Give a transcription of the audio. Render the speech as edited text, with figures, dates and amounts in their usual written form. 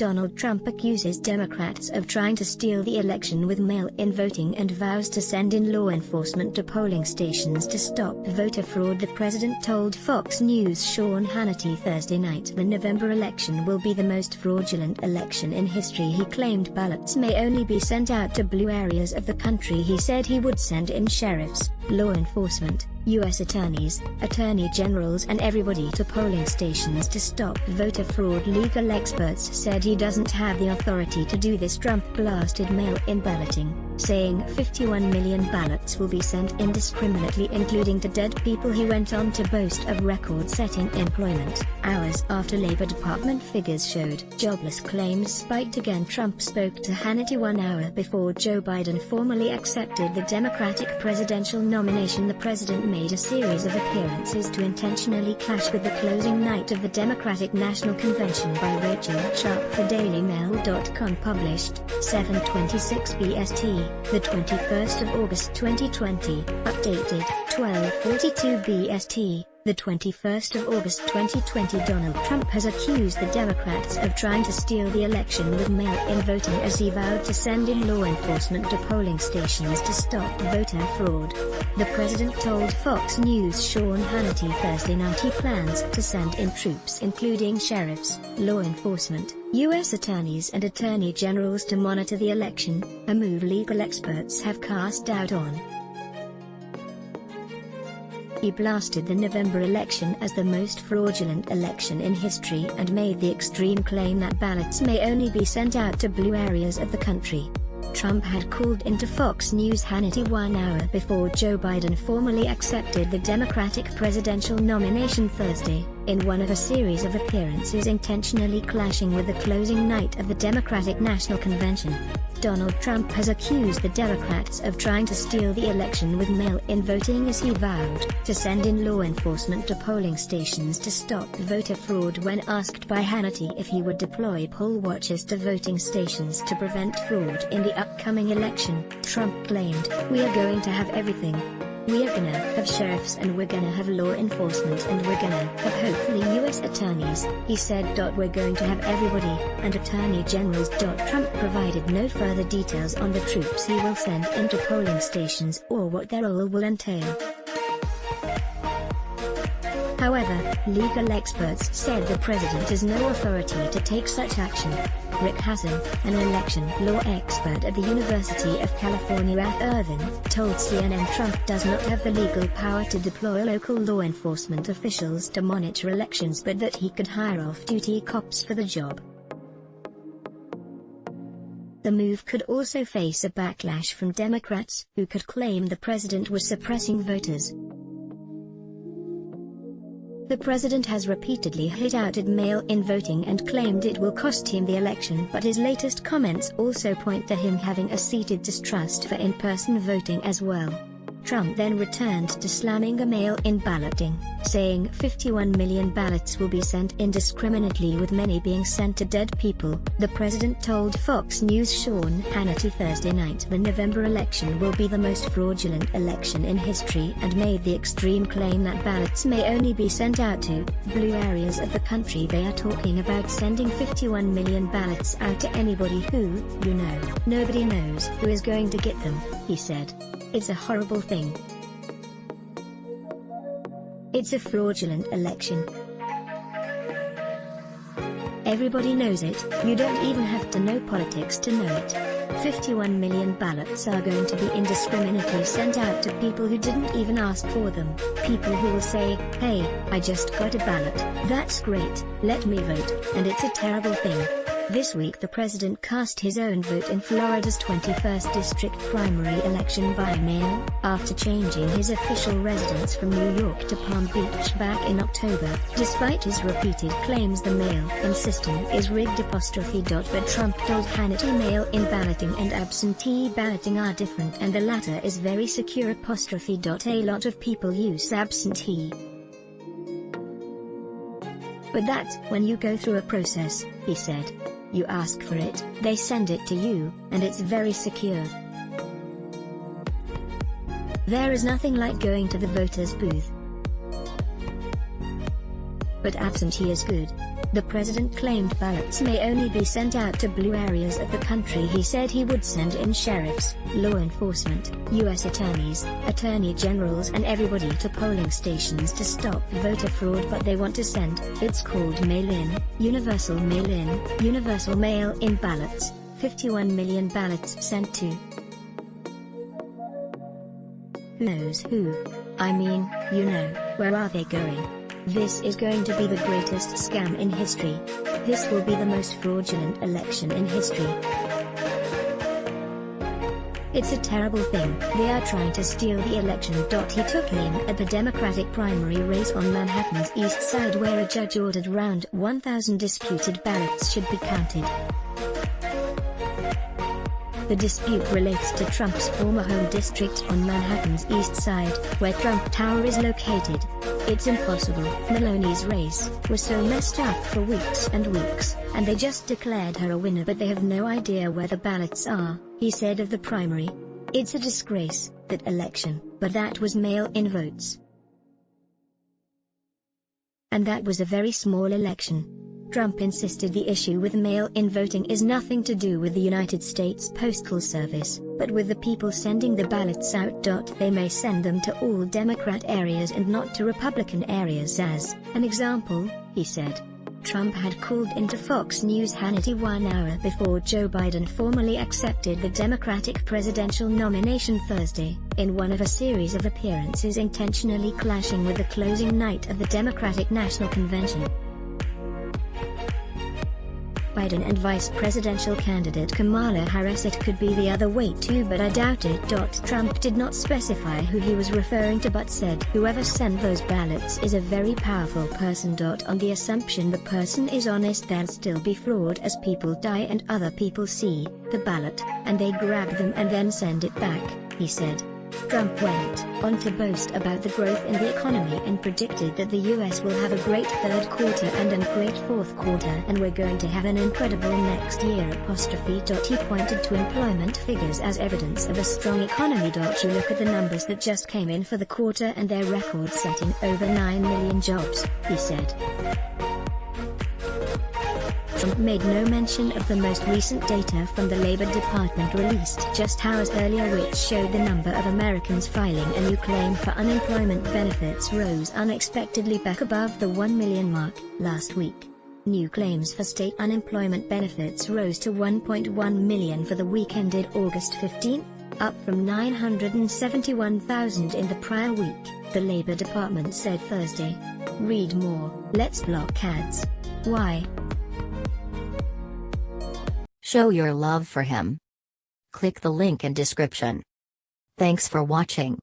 Donald Trump accuses Democrats of trying to steal the election with mail-in voting and vows to send in law enforcement to polling stations to stop voter fraud. The president told Fox News' Sean Hannity Thursday night the November election will be the most fraudulent election in history. He claimed ballots may only be sent out to blue areas of the country. He said he would send in sheriffs, law enforcement, U.S. attorneys, attorney generals and everybody to polling stations to stop voter fraud. Legal experts said he doesn't have the authority to do this. Trump blasted mail-in balloting, saying 51 million ballots will be sent indiscriminately, including to dead people. He went on to boast of record-setting employment, hours after Labor Department figures showed jobless claims spiked again. Trump spoke to Hannity 1 hour before Joe Biden formally accepted the Democratic presidential nomination. The president made a series of appearances to intentionally clash with the closing night of the Democratic National Convention by Rachel Sharp. The DailyMail.com published, 7:26 BST, the 21st of August 2020, updated, 12:42 BST, the 21st of August 2020. Donald Trump has accused the Democrats of trying to steal the election with mail-in voting as he vowed to send in law enforcement to polling stations to stop voter fraud. The president told Fox News' Sean Hannity Thursday night he plans to send in troops including sheriffs, law enforcement, U.S. attorneys and attorney generals to monitor the election, a move legal experts have cast doubt on. He blasted the November election as the most fraudulent election in history and made the extreme claim that ballots may only be sent out to blue areas of the country. Trump had called into Fox News' Hannity 1 hour before Joe Biden formally accepted the Democratic presidential nomination Thursday, in one of a series of appearances intentionally clashing with the closing night of the Democratic National Convention. Donald Trump has accused the Democrats of trying to steal the election with mail-in voting as he vowed to send in law enforcement to polling stations to stop voter fraud. When asked by Hannity if he would deploy poll watchers to voting stations to prevent fraud in the upcoming election, Trump claimed, "We are going to have everything. We are gonna have sheriffs and we're gonna have law enforcement and we're gonna have hopefully U.S. attorneys," he said. "We're going to have everybody, and attorney generals." Trump provided no further details on the troops he will send into polling stations or what their role will entail. However, legal experts said the president has no authority to take such action. Rick Hasen, an election law expert at the University of California at Irvine, told CNN Trump does not have the legal power to deploy local law enforcement officials to monitor elections, but that he could hire off-duty cops for the job. The move could also face a backlash from Democrats, who could claim the president was suppressing voters. The president has repeatedly hit out at mail-in voting and claimed it will cost him the election, but his latest comments also point to him having a seated distrust for in-person voting as well. Trump then returned to slamming a mail-in balloting, saying 51 million ballots will be sent indiscriminately, with many being sent to dead people. The president told Fox News' Sean Hannity Thursday night the November election will be the most fraudulent election in history and made the extreme claim that ballots may only be sent out to blue areas of the country. "They are talking about sending 51 million ballots out to anybody who, nobody knows who is going to get them," he said. "It's a horrible thing. It's a fraudulent election. Everybody knows it. You don't even have to know politics to know it. 51 million ballots are going to be indiscriminately sent out to people who didn't even ask for them. People who will say, 'Hey, I just got a ballot. That's great, let me vote,' and it's a terrible thing." This week the president cast his own vote in Florida's 21st district primary election by mail, after changing his official residence from New York to Palm Beach back in October. Despite his repeated claims the mail-in system is rigged. But Trump told Hannity mail-in balloting and absentee balloting are different and the latter is very secure. A lot of people use absentee. But that's when you go through a process, he said. You ask for it, they send it to you, and it's very secure. There is nothing like going to the voter's booth. But absentee is good. The president claimed ballots may only be sent out to blue areas of the country. He said he would send in sheriffs, law enforcement, U.S. attorneys, attorney generals and everybody to polling stations to stop voter fraud, but they want to send, it's called mail-in, universal mail-in ballots, 51 million ballots sent to who knows who. I mean, you know, where are they going? This is going to be the greatest scam in history. This will be the most fraudulent election in history. It's a terrible thing. They are trying to steal the election. He took aim at the Democratic primary race on Manhattan's East Side, where a judge ordered around 1,000 disputed ballots should be counted. The dispute relates to Trump's former home district on Manhattan's East Side, where Trump Tower is located. It's impossible. Maloney's race was so messed up for weeks and weeks, and they just declared her a winner, but they have no idea where the ballots are, he said of the primary. It's a disgrace, that election, but that was mail-in votes. And that was a very small election. Trump insisted the issue with mail-in voting is nothing to do with the United States Postal Service, but with the people sending the ballots out. They may send them to all Democrat areas and not to Republican areas. As an example, he said. Trump had called into Fox News Hannity 1 hour before Joe Biden formally accepted the Democratic presidential nomination Thursday, in one of a series of appearances intentionally clashing with the closing night of the Democratic National Convention. Biden and vice presidential candidate Kamala Harris. It could be the other way too, but I doubt it. Trump did not specify who he was referring to, but said whoever sent those ballots is a very powerful person. On the assumption the person is honest, there'll still be fraud as people die and other people see the ballot, and they grab them and then send it back, he said. Trump went on to boast about the growth in the economy and predicted that the US will have a great third quarter and a great fourth quarter, and we're going to have an incredible next year. He pointed to employment figures as evidence of a strong economy. You look at the numbers that just came in for the quarter and they're record-setting, over 9 million jobs, he said. Trump made no mention of the most recent data from the Labor Department released just hours earlier, which showed the number of Americans filing a new claim for unemployment benefits rose unexpectedly back above the 1 million mark last week. New claims for state unemployment benefits rose to 1.1 million for the week ended August 15, up from 971,000 in the prior week, the Labor Department said Thursday. Read more. Let's block ads. Why? Show your love for him. Click the link in description. Thanks for watching.